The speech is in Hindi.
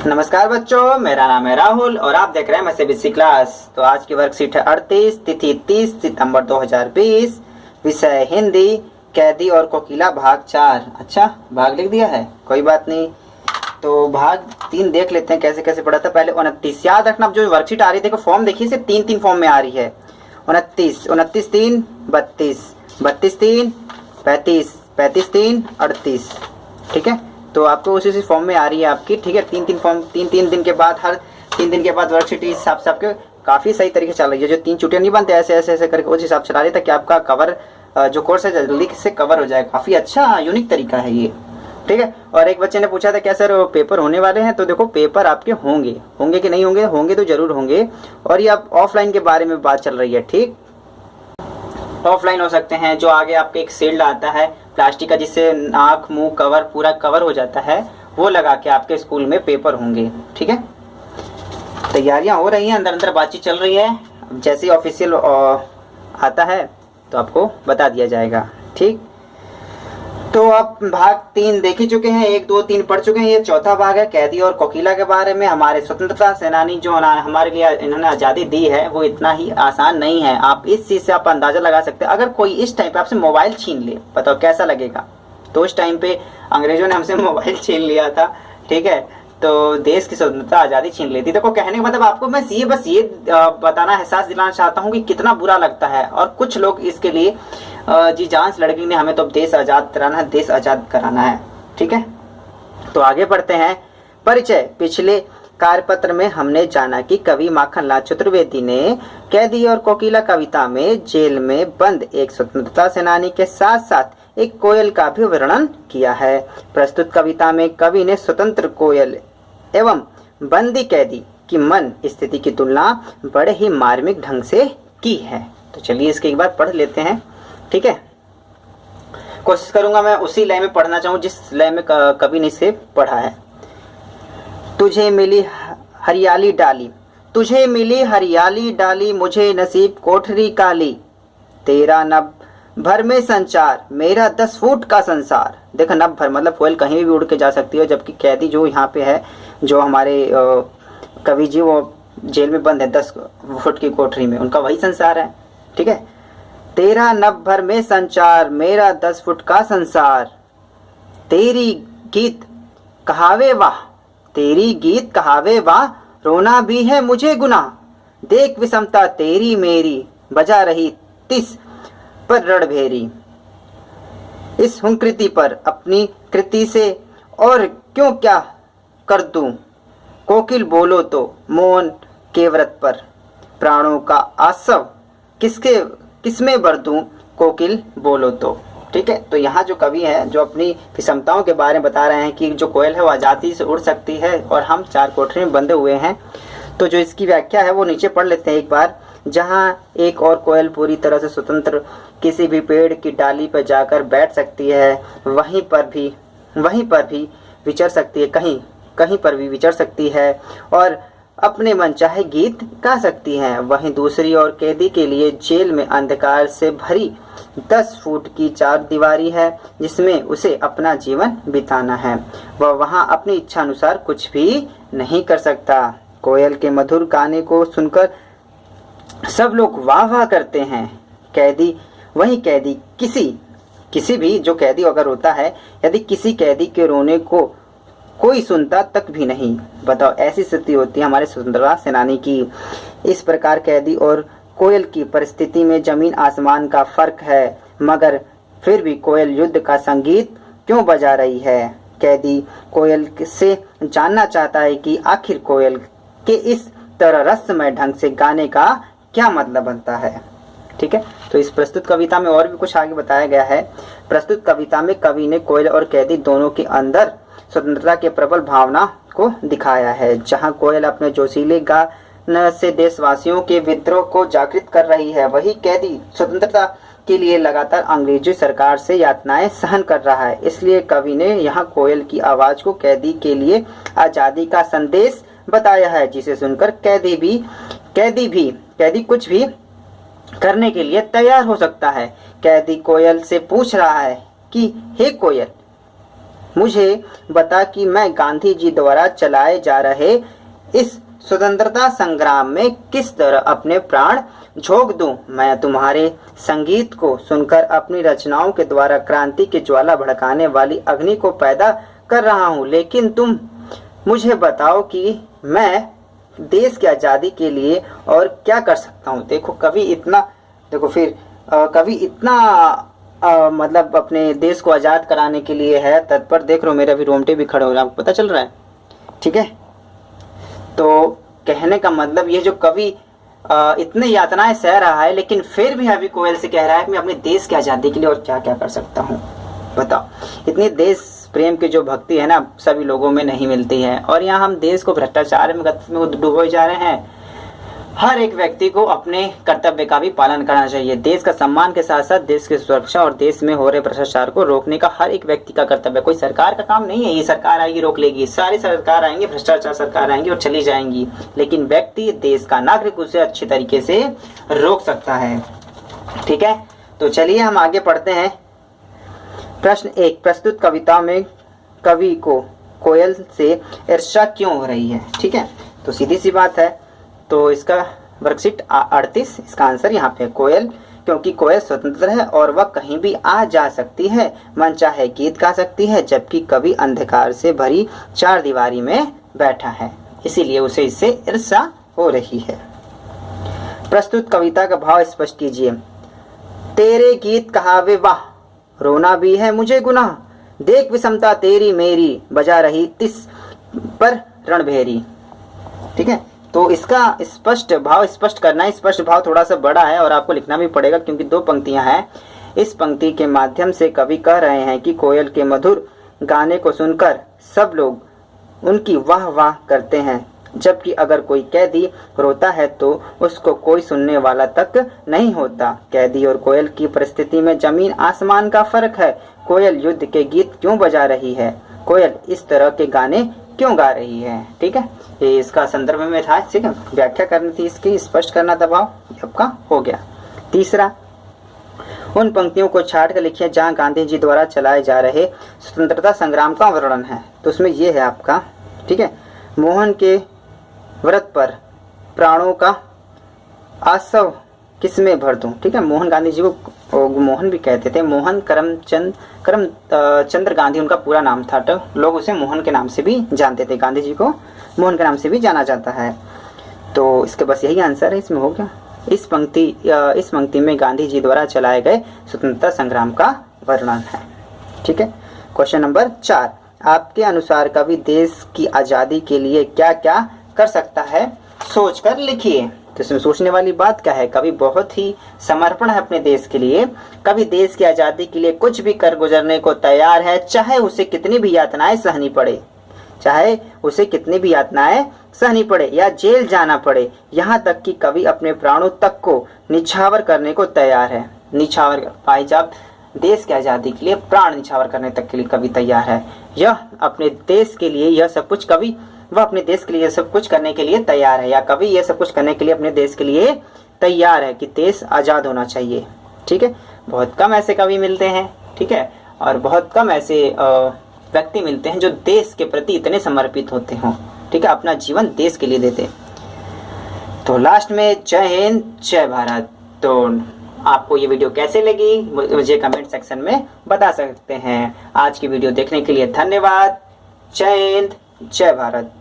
नमस्कार बच्चों, मेरा नाम है राहुल और आप देख रहे हैं MSc क्लास। तो आज की वर्कशीट है 38, तिथि 30 सितंबर 2020, विषय हिंदी, कैदी और कोकिला भाग 4। अच्छा, भाग लिख दिया है, कोई बात नहीं। तो भाग 3 देख लेते हैं कैसे कैसे पढ़ा था। पहले 29 याद रखना, जो वर्कशीट आ रही है देखो फॉर्म देखिए, इसे 3 फॉर्म में आ रही है। 29, 29 3 32, 32 3 35, 35 3 38। ठीक है, तो आपको उसी फॉर्म में आ रही है आपकी। ठीक है, 3 फॉर्म 3 दिन के बाद, हर 3 दिन के बाद वर्कशीट इस हिसाब से आपके काफ़ी सही तरीके से चल रही है। जो 3 छुट्टियाँ नहीं बनते ऐसे ऐसे ऐसे करके उस हिसाब से चला रही था कि आपका कवर जो कोर्स है जल्दी से कवर हो जाए। काफ़ी अच्छा यूनिक तरीका है ये। ठीक है, और एक बच्चे ने पूछा था क्या सर पेपर होने वाले हैं, तो देखो पेपर आपके होंगे कि नहीं होंगे, होंगे तो जरूर होंगे। और ये अब ऑफलाइन के बारे में बात चल रही है। ठीक, ऑफलाइन हो सकते हैं, जो आगे आपके एक शील्ड आता है प्लास्टिक का जिससे नाक मुंह कवर पूरा कवर हो जाता है, वो लगा के आपके स्कूल में पेपर होंगे। ठीक है, तैयारियां हो रही हैं, अंदर अंदर बातचीत चल रही है। जैसे ही ऑफिशियल आता है तो आपको बता दिया जाएगा। ठीक, तो आप भाग 3 देख ही चुके हैं, 1 2 3 पढ़ चुके हैं। ये चौथा भाग है कैदी और कोकिला के बारे में। हमारे स्वतंत्रता सेनानी जो हमारे लिए इन्होंने आज़ादी दी है वो इतना ही आसान नहीं है। आप इस चीज़ से आप अंदाजा लगा सकते हैं। अगर कोई इस टाइम पे आपसे मोबाइल छीन ले, बताओ कैसा लगेगा। तो उस टाइम पे अंग्रेजों ने हमसे मोबाइल छीन लिया था। ठीक है, तो देश की स्वतंत्रता आज़ादी छीन लेती। देखो कहने का मतलब आपको मैं बस ये बताना, एहसास दिलाना चाहता हूँ कि कितना बुरा लगता है। और कुछ लोग इसके लिए जी जान से लड़के ने हमें तो देश आज़ाद कराना है, देश आज़ाद कराना है। ठीक है, तो आगे बढ़ते हैं। परिचय। पिछले कार्यपत्र में हमने जाना कि कवि माखनलाल चतुर्वेदी ने कैदी और कोकिला कविता में जेल में बंद एक स्वतंत्रता सेनानी के साथ साथ एक कोयल का भी वर्णन किया है। प्रस्तुत कविता में कवि ने स्वतंत्र कोयल एवं बंदी कैदी की मन स्थिति की तुलना बड़े ही मार्मिक ढंग से की है। तो चलिए इसके एक बार पढ़ लेते हैं। ठीक है, कोशिश करूंगा मैं उसी लय में पढ़ना चाहूँ जिस लय में कवि ने इसे पढ़ा है। तुझे मिली हरियाली डाली, तुझे मिली हरियाली डाली, मुझे नसीब कोठरी काली, तेरा नभ भर में संचार, मेरा 10 फुट का संसार। देखो नभ भर मतलब कोयल कहीं भी उड़ के जा सकती है, जबकि कैदी जो यहाँ पे है, जो हमारे कवि जी, वो जेल में बंद है 10 फुट की कोठरी में, उनका वही संसार है। ठीक है, तेरा नभ भर में संचार, मेरा 10 फुट का संसार, तेरी गीत कहावे वाह, तेरी गीत कहावे वाह, रोना भी है मुझे गुनाह, देख विषमता तेरी मेरी, बजा रही तिस पर रणभेरी। इस हुंकृति पर अपनी कृति से और क्यों क्या कर दूं, कोकिल बोलो तो मौन के व्रत पर, प्राणों का आसव किसमें भर दूं, कोकिल बोलो तो। ठीक है, तो यहाँ जो कवि है जो अपनी विषमताओं के बारे में बता रहे हैं कि जो कोयल है वो आज़ादी से उड़ सकती है और हम 4 कोठरी में बंधे हुए हैं। तो जो इसकी व्याख्या है वो नीचे पढ़ लेते हैं एक बार। जहाँ एक और कोयल पूरी तरह से स्वतंत्र किसी भी पेड़ की डाली पर जाकर बैठ सकती है, वहीं पर भी विचर सकती है, कहीं पर भी विचर सकती है और अपने मन चाहे गीत गा सकती हैं, वहीं दूसरी ओर कैदी के लिए जेल में अंधकार से भरी 10 फुट की 4 दीवारी है, जिसमें उसे अपना जीवन बिताना है। वह वहां अपनी इच्छा अनुसार कुछ भी नहीं कर सकता। कोयल के मधुर गाने को सुनकर सब लोग वाह वाह करते हैं। वहीं कैदी किसी भी जो कैदी अगर होता है, यदि किसी कैदी के रोने को कोई सुनता तक भी नहीं। बताओ ऐसी स्थिति होती है हमारे स्वतंत्रता सेनानी की। इस प्रकार कैदी और कोयल की परिस्थिति में जमीन आसमान का फर्क है, मगर फिर भी कोयल युद्ध का संगीत क्यों बजा रही है। कैदी कोयल से जानना चाहता है कि आखिर कोयल के इस तरह रहस्यमय ढंग से गाने का क्या मतलब बनता है। ठीक है, तो इस प्रस्तुत कविता में और भी कुछ आगे बताया गया है। प्रस्तुत कविता में कवि ने कोयल और कैदी दोनों के अंदर स्वतंत्रता के प्रबल भावना को दिखाया है। जहां कोयल अपने जोशीले गान से देशवासियों के विद्रोह को जागृत कर रही है, वही कैदी स्वतंत्रता के लिए लगातार अंग्रेजी सरकार से यातनाएं सहन कर रहा है। इसलिए कवि ने यहाँ कोयल की आवाज को कैदी के लिए आजादी का संदेश बताया है, जिसे सुनकर कैदी कुछ भी करने के लिए तैयार हो सकता है। कैदी कोयल से पूछ रहा है कि हे कोयल, मुझे बता कि मैं गांधी जी द्वारा चलाए जा रहे इस स्वतंत्रता संग्राम में किस तरह अपने प्राण झोंक दूं। मैं तुम्हारे संगीत को सुनकर अपनी रचनाओं के द्वारा क्रांति की ज्वाला भड़काने वाली अग्नि को पैदा कर रहा हूं, लेकिन तुम मुझे बताओ कि मैं देश की आज़ादी के लिए और क्या कर सकता हूं। देखो कवि इतना, देखो फिर कवि इतना मतलब अपने देश को आज़ाद कराने के लिए है तत्पर। देख लो मेरे अभी रोंगटे भी खड़े हो रहे हैं, आपको पता चल रहा है, ठीक है। तो कहने का मतलब ये जो कवि इतने यातनाएं सह रहा है, लेकिन फिर भी अभी कोयल से कह रहा है कि मैं अपने देश की आज़ादी के लिए और क्या क्या कर सकता हूँ। बताओ, इतनी देश प्रेम की जो भक्ति है ना सभी लोगों में नहीं मिलती है, और यहाँ हम देश को भ्रष्टाचार में डुबोए जा रहे हैं। हर एक व्यक्ति को अपने कर्तव्य का भी पालन करना चाहिए। देश का सम्मान के साथ साथ देश की सुरक्षा और देश में हो रहे भ्रष्टाचार को रोकने का हर एक व्यक्ति का कर्तव्य। कोई सरकार का काम नहीं है ये सरकार आएगी रोक लेगी, सारी सरकार आएंगे, भ्रष्टाचार सरकार आएंगी और चली जाएंगी, लेकिन व्यक्ति देश का नागरिक उसे अच्छी तरीके से रोक सकता है, ठीक है। तो चलिए हम आगे पढ़ते हैं। प्रश्न 1, प्रस्तुत कविता में कवि को कोयल से ईर्ष्या क्यों हो रही है, ठीक है। तो सीधी सी बात है, तो इसका वर्कशीट 38, इसका आंसर यहाँ पे कोयल, क्योंकि कोयल स्वतंत्र है और वह कहीं भी आ जा सकती है, मन चाहे गीत गा सकती है, जबकि कवि अंधकार से भरी चार दीवारी में बैठा है, इसीलिए उसे इससे ईर्ष्या हो रही है। प्रस्तुत कविता का भाव स्पष्ट कीजिए। तेरे गीत कहावे वाह, रोना भी है मुझे गुनाह, देख विषमता तेरी मेरी, बजा रही तिस पर रणभेरी, ठीक है। तो इसका स्पष्ट भाव स्पष्ट करना है। स्पष्ट भाव थोड़ा सा बड़ा है और आपको लिखना भी पड़ेगा क्योंकि 2 पंक्तियां हैं। इस पंक्ति के माध्यम से कवि कह रहे हैं कि कोयल के मधुर गाने को सुनकर सब लोग उनकी वाह वाह करते हैं, जबकि अगर कोई कैदी रोता है तो उसको कोई सुनने वाला तक नहीं होता। कैदी और कोयल की परिस्थिति में जमीन आसमान का फर्क है। कोयल युद्ध के गीत क्यों बजा रही है, कोयल इस तरह के गाने क्यों गा रही है, ठीक है। ये इसका संदर्भ में था, ठीक है। व्याख्या करनी थी इसकी, स्पष्ट करना था भाव, आपका हो गया। तीसरा, उन पंक्तियों को छाट कर लिखिए जहां गांधी जी द्वारा चलाए जा रहे स्वतंत्रता संग्राम का वर्णन है। तो उसमें ये है आपका, ठीक है। मोहन के व्रत पर प्राणों का आसव किसमें भर दूं, ठीक है। मोहन गांधी जी को मोहन भी कहते थे, मोहन करमचंद गांधी उनका पूरा नाम था, तो लोग उसे मोहन के नाम से भी जानते थे। गांधी जी को मोहन के नाम से भी जाना जाता है। तो इसके बस यही आंसर है, इसमें हो गया। इस पंक्ति में गांधी जी द्वारा चलाए गए स्वतंत्रता संग्राम का वर्णन है, ठीक है। क्वेश्चन नंबर 4, आपके अनुसार कवि देश की आज़ादी के लिए क्या क्या कर सकता है, सोच कर लिखिए। तो इसमें सोचने वाली बात क्या है, कवि बहुत ही समर्पण है अपने देश के लिए। कवि देश की आज़ादी के लिए कुछ भी कर गुजरने को तैयार है, चाहे उसे कितनी भी यातनाएं सहनी पड़े, या जेल जाना पड़े, यहाँ तक कि कवि अपने प्राणों तक को निछावर करने को तैयार है। निछावर भाई साहब, देश की आज़ादी के लिए प्राण निछावर करने तक के लिए कवि तैयार है। यह अपने देश के लिए यह सब कुछ कवि वह अपने देश के लिए सब कुछ करने के लिए तैयार है, या कवि ये सब कुछ करने के लिए अपने देश के लिए तैयार है कि देश आज़ाद होना चाहिए, ठीक है। बहुत कम ऐसे कवि मिलते हैं, ठीक है, और बहुत कम ऐसे व्यक्ति मिलते हैं जो देश के प्रति इतने समर्पित होते हों, ठीक है, अपना जीवन देश के लिए देते। तो लास्ट में जय हिंद जय भारत। तो आपको ये वीडियो कैसे लगी मुझे कमेंट सेक्शन में बता सकते हैं। आज की वीडियो देखने के लिए धन्यवाद। जय हिंद जय भारत।